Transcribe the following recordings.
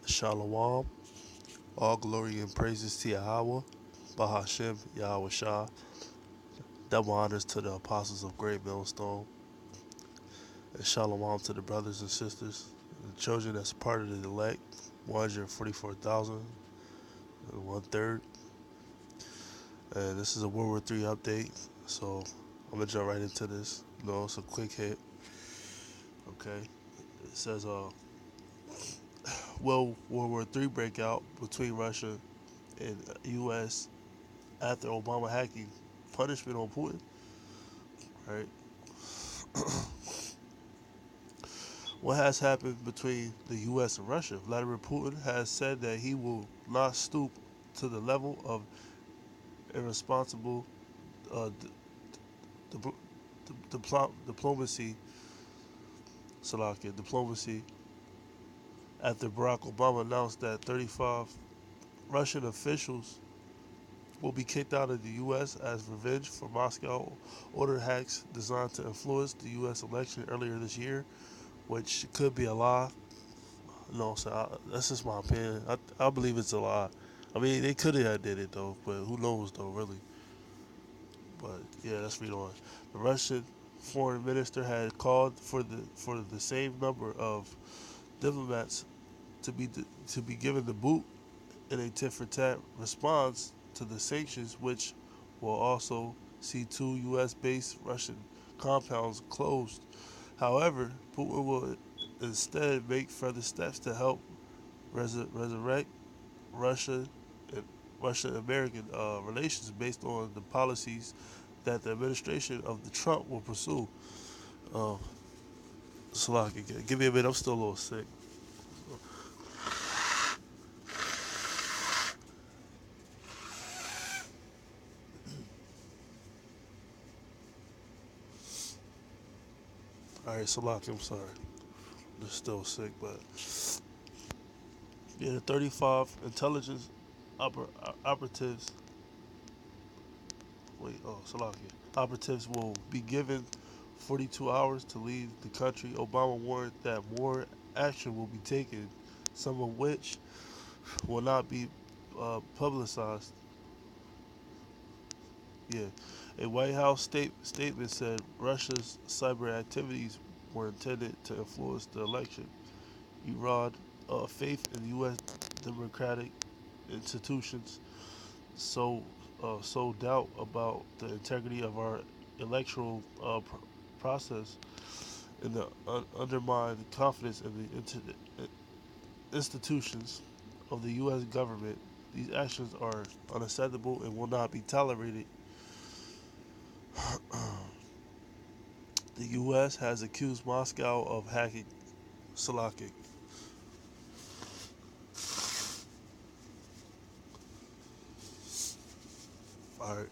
Shalom. All glory and praises to Yahweh, Bahashem, Yahweh Shah. Double honors to the apostles of Great Millstone. And shalom to the brothers and sisters, and the children that's part of the elect, 144,000 and one third. And this is a World War III update, so I'm gonna jump right into this. It's a quick hit. Okay, it says, will World War III break out between Russia and U.S. after Obama hacking punishment on Putin? Right. What has happened between the U.S. and Russia? Vladimir Putin has said that he will not stoop to the level of irresponsible uh, di- diplomacy, diplomacy, after Barack Obama announced that 35 Russian officials will be kicked out of the U.S. as revenge for Moscow ordered hacks designed to influence the U.S. election earlier this year, which could be a lie. No, so that's just my opinion. I believe it's a lie. I mean, they could have did it though, but who knows though, really. But yeah, let's read on. The Russian foreign minister had called for the same number of diplomats to be given the boot in a tit for tat response to the sanctions, which will also see two U.S. based Russian compounds closed. However, Putin will instead make further steps to help resurrect Russia and Russian-American relations based on the policies that the administration of the Trump will pursue. Um, Salaki, give me a minute. I'm still a little sick. All right, Salaki, I'm sorry. I'm still sick, but yeah, the 35 intelligence operatives. Salaki. Operatives will be given 42 hours to leave the country. Obama warned that more action will be taken, some of which will not be publicized. Yeah. A White House statement said Russia's cyber activities were intended to influence the election, erode faith in U.S. democratic institutions, sow doubt about the integrity of our electoral process, and undermine confidence in the institutions of the U.S. government. These actions are unacceptable and will not be tolerated. The U.S. has accused Moscow of hacking Salaki. All right.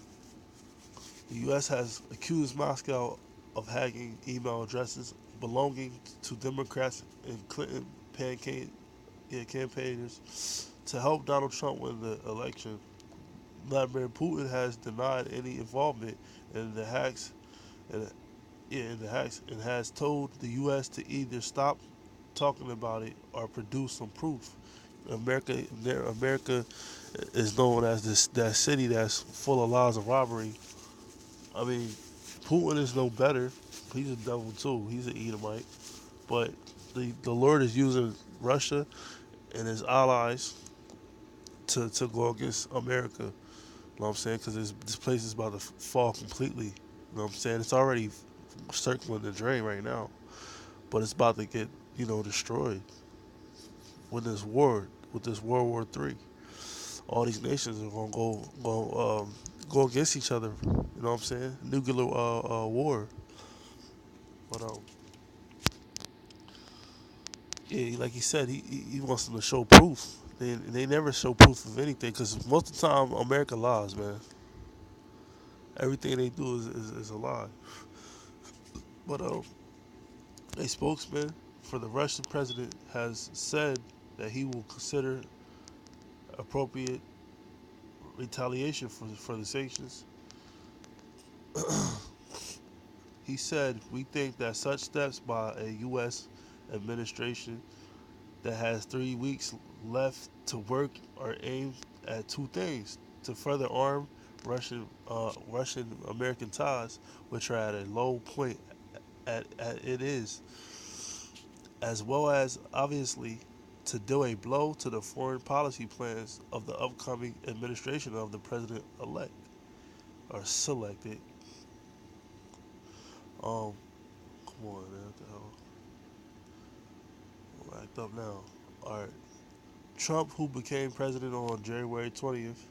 The U.S. has accused Moscow of hacking email addresses belonging to Democrats and Clinton campaigners to help Donald Trump win the election. Vladimir Putin has denied any involvement in the hacks and and has told the U.S. to either stop talking about it or produce some proof. America is known as that city that's full of lies and robbery. I mean, Putin is no better. He's a devil too. He's an Edomite. But the Lord is using Russia and his allies to go against America. You know what I'm saying? Because this place is about to fall completely. You know what I'm saying? It's already circling the drain right now, but it's about to get destroyed with this war, with this World War III. All these nations are gonna go against each other. You know what I'm saying? Nuclear war. But yeah, like he said, he wants them to show proof. They never show proof of anything because most of the time America lies, man. Everything they do is a lie. But a spokesman for the Russian president has said that he will consider appropriate retaliation for the sanctions. He said, "We think that such steps by a U.S. administration that has 3 weeks left to work are aimed at two things: to further arm Russian American ties, which are at a low point at it is, as well as obviously to deal a blow to the foreign policy plans of the upcoming administration of the president elect or selected. Um, Come on, man, what the hell? I'm act up now. All right, Trump, who became president on January 20th,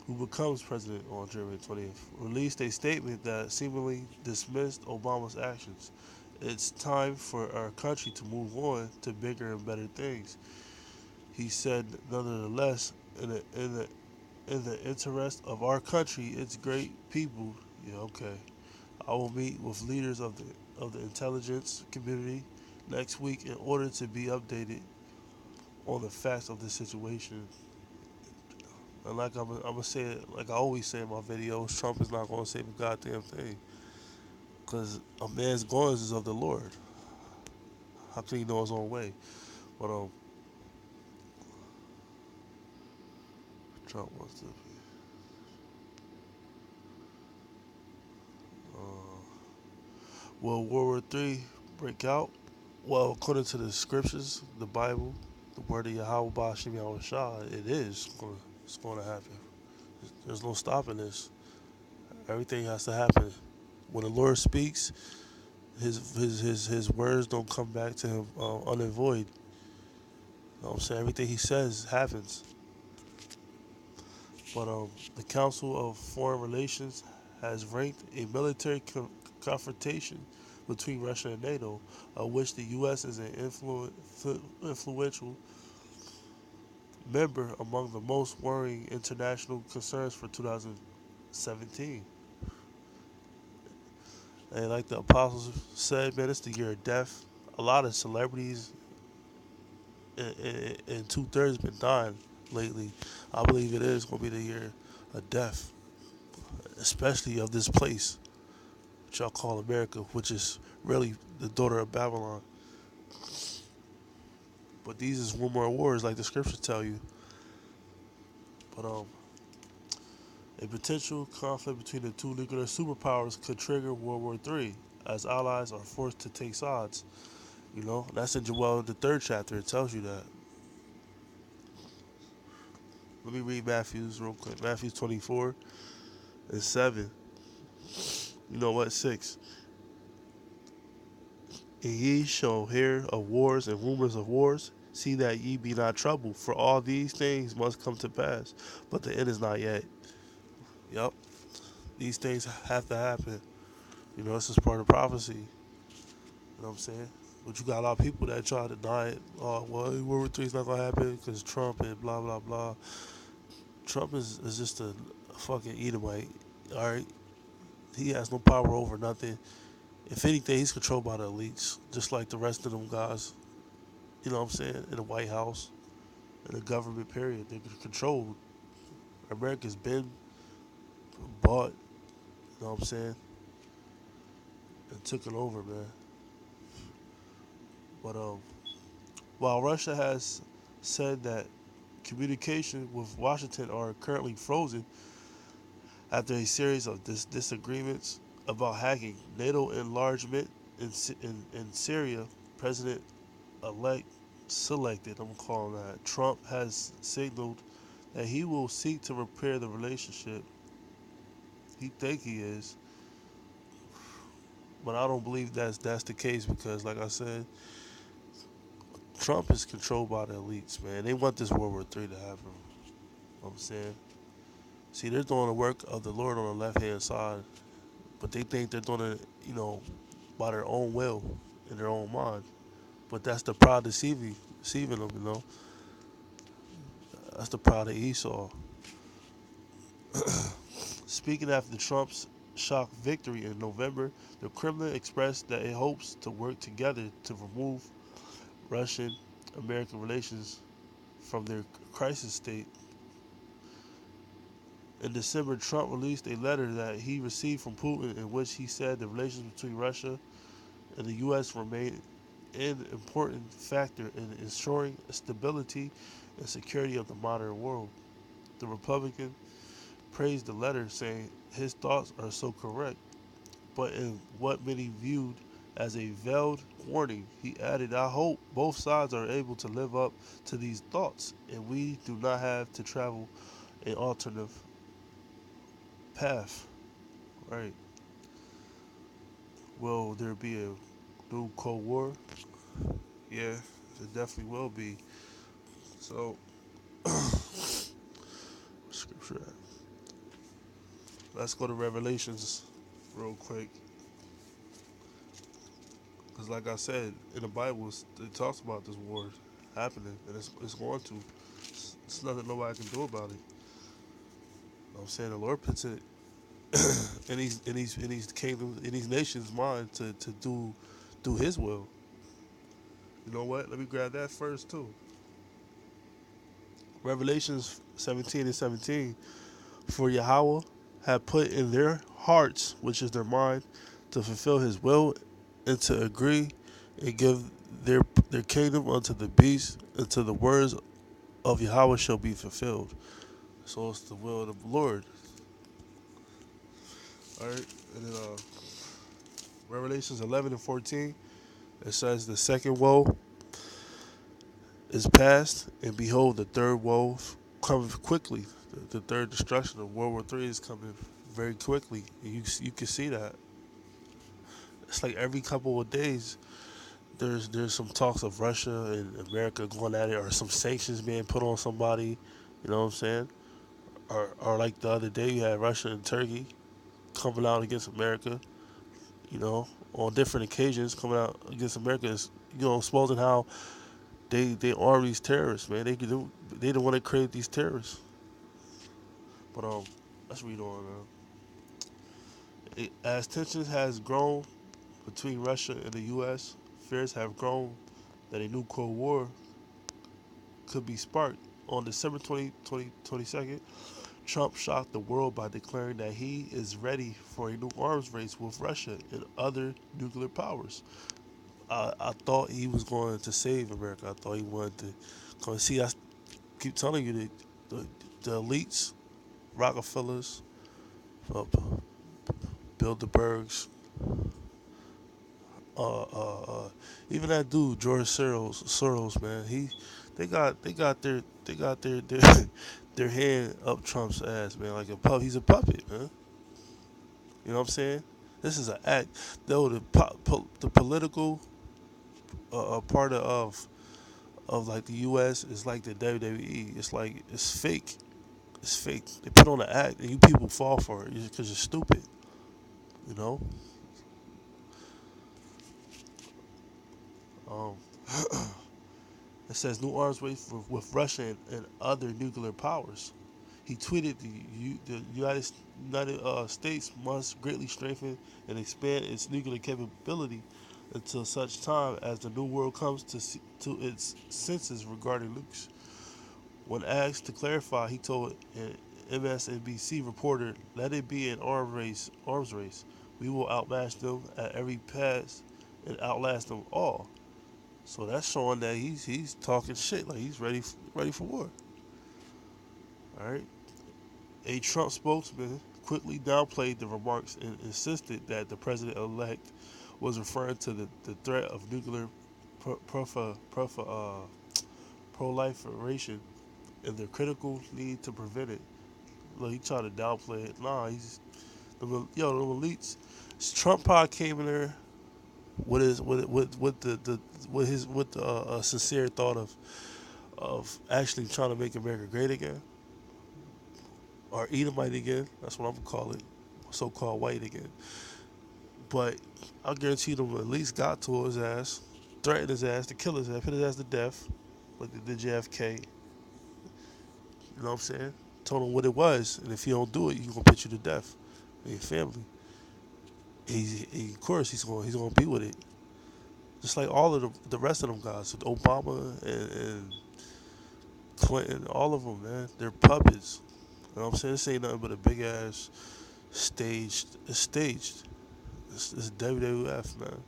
who becomes president on January 20th, released a statement that seemingly dismissed Obama's actions. It's time for our country to move on to bigger and better things. He said, nonetheless, in the interest of our country, its great people. Yeah, okay. I will meet with leaders of the intelligence community next week in order to be updated on the facts of the situation. And like I'm gonna say it, like I always say in my videos, Trump is not gonna save a goddamn thing. Cause a man's goings is of the Lord. How can he know his own way? But Trump wants to will World War III break out? Well, according to the scriptures, the Bible, the word of Yahweh Bashim Yahweh Shah, it is going it's going to happen. There's no stopping this. Everything has to happen. When the Lord speaks, his words don't come back to him unavoid. You know what I'm saying? Everything he says happens. But the Council of Foreign Relations has ranked a military confrontation between Russia and NATO, of which the U.S. is an influential member, among the most worrying international concerns for 2017. And like the apostles said, man, it's the year of death. A lot of celebrities and two-thirds been dying lately. I believe it is going to be the year of death, especially of this place, which y'all call America, which is really the daughter of Babylon. But these is rumor wars, like the scriptures tell you. But a potential conflict between the two nuclear superpowers could trigger World War III, as allies are forced to take sides. You know, that's in Joel the third chapter. It tells you that. Let me read Matthew's real quick. Matthew 24:7. You know what? 6. And ye shall hear of wars and rumors of wars. See that ye be not troubled, for all these things must come to pass, but the end is not yet. Yup, these things have to happen. You know, this is part of prophecy. You know what I'm saying? But you got a lot of people that try to deny it. Oh, well, World War III is not going to happen because Trump and blah, blah, blah. Trump is just a fucking Edomite, all right? He has no power over nothing. If anything, he's controlled by the elites, just like the rest of them guys. You know what I'm saying? In the White House, in the government, period. They're controlled. America's been bought, you know what I'm saying? And took it over, man. But while Russia has said that communication with Washington are currently frozen after a series of disagreements about hacking, NATO enlargement in Syria, President-elect selected, I'm calling that, Trump has signaled that he will seek to repair the relationship. He think he is, but I don't believe that's the case because, like I said, Trump is controlled by the elites, man. They want this World War III to happen. You know what I'm saying? See, they're doing the work of the Lord on the left hand side, but they think they're doing it, you know, by their own will, in their own mind. But that's the pride deceiving them, you know. That's the pride of Esau. Speaking after Trump's shock victory in November, the Kremlin expressed that it hopes to work together to remove Russian-American relations from their crisis state. In December, Trump released a letter that he received from Putin in which he said the relations between Russia and the U.S. remain an important factor in ensuring stability and security of the modern world. The Republican praised the letter, saying his thoughts are so correct, but in what many viewed as a veiled warning, he added, I hope both sides are able to live up to these thoughts and we do not have to travel an alternative path. Right. Will there be a new Cold War? Yeah, it definitely will be. So, scripture. Let's go to Revelations real quick. Because, like I said, in the Bible, it talks about this war happening, and it's going to. It's nothing nobody can do about it. You know what I'm saying? The Lord puts it in these kingdoms, in these nations' mind to do His will. You know what? Let me grab that first too. Revelations 17:17. For Yahweh had put in their hearts, which is their mind, to fulfill His will and to agree and give their kingdom unto the beast, until the words of Yahweh shall be fulfilled. So it's the will of the Lord. All right, and then Revelations 11:14. It says the second woe is past, and behold, the third woe cometh quickly. The third destruction of World War III is coming very quickly. And you can see that. It's like every couple of days, there's some talks of Russia and America going at it, or some sanctions being put on somebody. You know what I'm saying? Or like the other day, you had Russia and Turkey coming out against America. You know, on different occasions, coming out against America is, exposing how they arm these terrorists, man. They the one that create these terrorists. But let's read on. As tensions has grown between Russia and the U.S., fears have grown that a new Cold War could be sparked. On December 22nd, Trump shocked the world by declaring that he is ready for a new arms race with Russia and other nuclear powers. I thought he was going to save America. I thought he wanted to. Cause see, I keep telling you that the elites, Rockefellers, uh, Bilderbergs, uh, uh, uh, even that dude George Soros, man, they got their their hand up Trump's ass, man, like a pup. He's a puppet, man. You know what I'm saying? This is an act. Though the political part of like the U.S. is like the WWE. It's like it's fake. It's fake. They put on an act, and you people fall for it because you're stupid. You know. Um, it says new arms race with Russia and other nuclear powers. He tweeted the United States must greatly strengthen and expand its nuclear capability until such time as the new world comes to its senses regarding nukes. When asked to clarify, he told an MSNBC reporter, "Let it be an arms race. We will outmatch them at every pass and outlast them all." So that's showing that he's talking shit, like he's ready for war. All right. A Trump spokesman quickly downplayed the remarks and insisted that the president-elect was referring to the threat of nuclear proliferation and the critical need to prevent it. Look, he tried to downplay it. Nah, the elites. Trump probably came in there with his with the with the sincere thought of actually trying to make America great again, or Edomite again. That's what I'm gonna call it, so-called white again. But I guarantee them at least got to his ass, threatened his ass to kill his ass, put his ass to death, like they did JFK. You know what I'm saying? Told him what it was, and if you don't do it, he's gonna put you to death and your family. Of course, he's gonna be with it, just like all of the rest of them guys, Obama and Clinton, all of them, man. They're puppets. You know what I'm saying? This ain't nothing but a big ass staged. It's staged. It's WWF, man.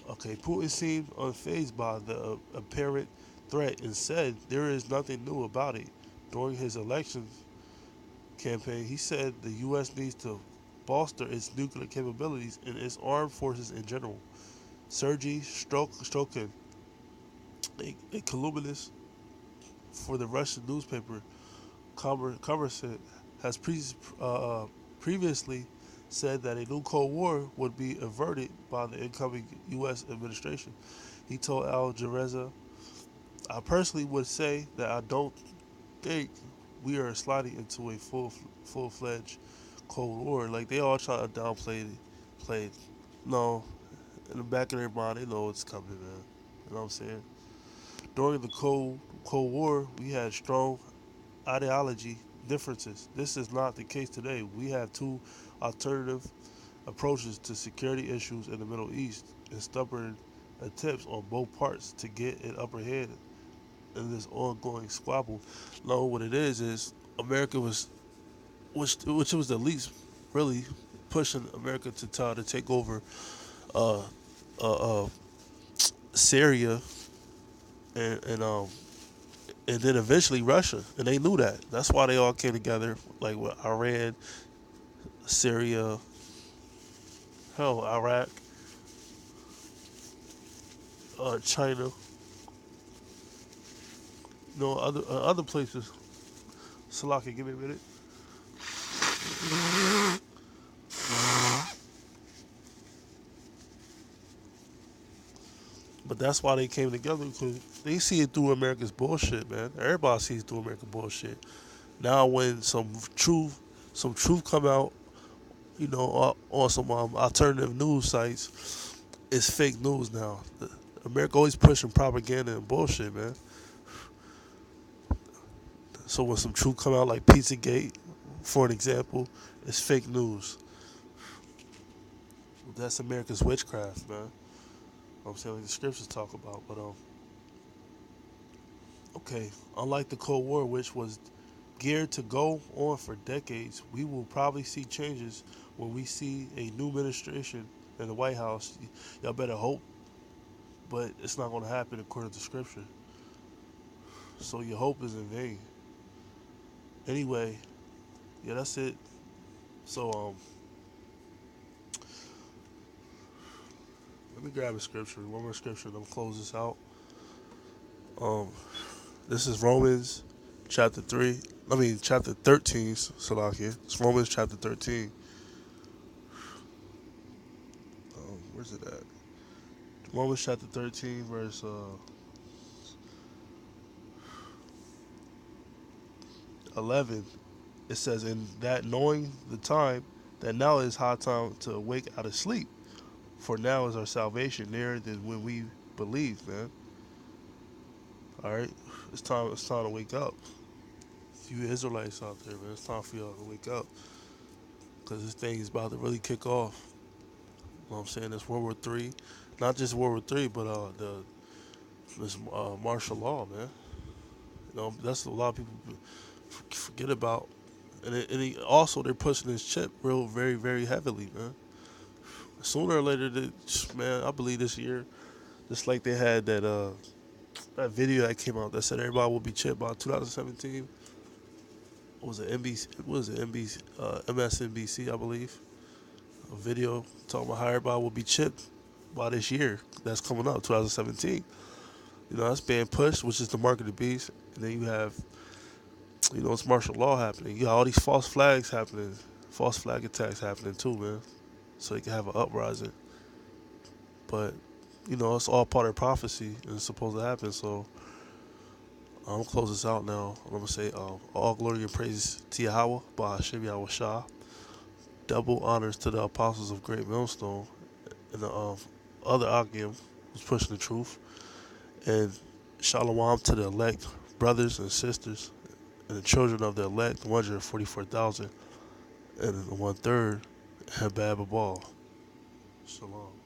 Okay, Putin seemed unfazed by the apparent threat and said there is nothing new about it. During his election campaign, he said the U.S. needs to bolster its nuclear capabilities and its armed forces in general. Sergei Strokin, a columnist for the Russian newspaper Kommersant, has previously said that a new Cold War would be averted by the incoming U.S. administration. He told Al Jazeera, "I personally would say that I don't think we are sliding into a full fledged Cold War. Like they all try to downplay it. Play it. No, in the back of their mind, they know it's coming, man. You know what I'm saying? During the Cold War, we had strong ideology differences. This is not the case today. We have two alternative approaches to security issues in the Middle East and stubborn attempts on both parts to get an upper hand in this ongoing squabble. No, what it is America was, which was the least really pushing America to try to take over uh, uh, uh, Syria and then eventually Russia, and they knew that. That's why they all came together, like with Iran, Syria, hell, Iraq, China, other places. Salaki, give me a minute. But that's why they came together because they see it through America's bullshit, man. Everybody sees through American bullshit. Now, when some truth come out, on some alternative news sites, it's fake news now. America always pushing propaganda and bullshit, man. So when some truth come out, like Pizzagate, for an example, it's fake news. That's America's witchcraft, man. I'm saying like the scriptures talk about, but okay. Unlike the Cold War, which was geared to go on for decades, we will probably see changes when we see a new administration in the White House. Y'all better hope, but it's not going to happen according to Scripture. So your hope is in vain. Anyway, yeah, that's it. So let me grab a scripture. One more scripture, and I'm close this out. Um, this is Romans chapter 3. I mean, chapter 13, Salakia. It's Romans chapter 13. Where's it at? Romans chapter 13, verse 11. It says, "In that knowing the time, that now is high time to awake out of sleep. For now is our salvation nearer than when we believed," man. All right? It's time to wake up. You Israelites out there, man, it's time for y'all to wake up. Because this thing is about to really kick off. You know what I'm saying? It's World War III. Not just World War III, but this martial law, man. That's a lot of people forget about. Also, they're pushing this chip real, very, very heavily, man. Sooner or later, man, I believe this year, just like they had that video that came out that said everybody will be chipped by 2017. What was it NBC? What was it NBC? MSNBC, I believe. A video talking about how everybody will be chipped by this year that's coming up, 2017. That's being pushed, which is the mark of the beast. And then you have, it's martial law happening. You got all these false flags happening, false flag attacks happening too, man. So you can have an uprising. But, it's all part of prophecy and it's supposed to happen. So I'm going to close this out now. I'm going to say all glory and praise to Yahweh, by Hashem Yahweh Shah. Double honors to the apostles of Great Millstone and the other Akim who's pushing the truth. And shalom to the elect brothers and sisters and the children of the elect, 144,000, and the 1/3 Habab Abal. Shalom.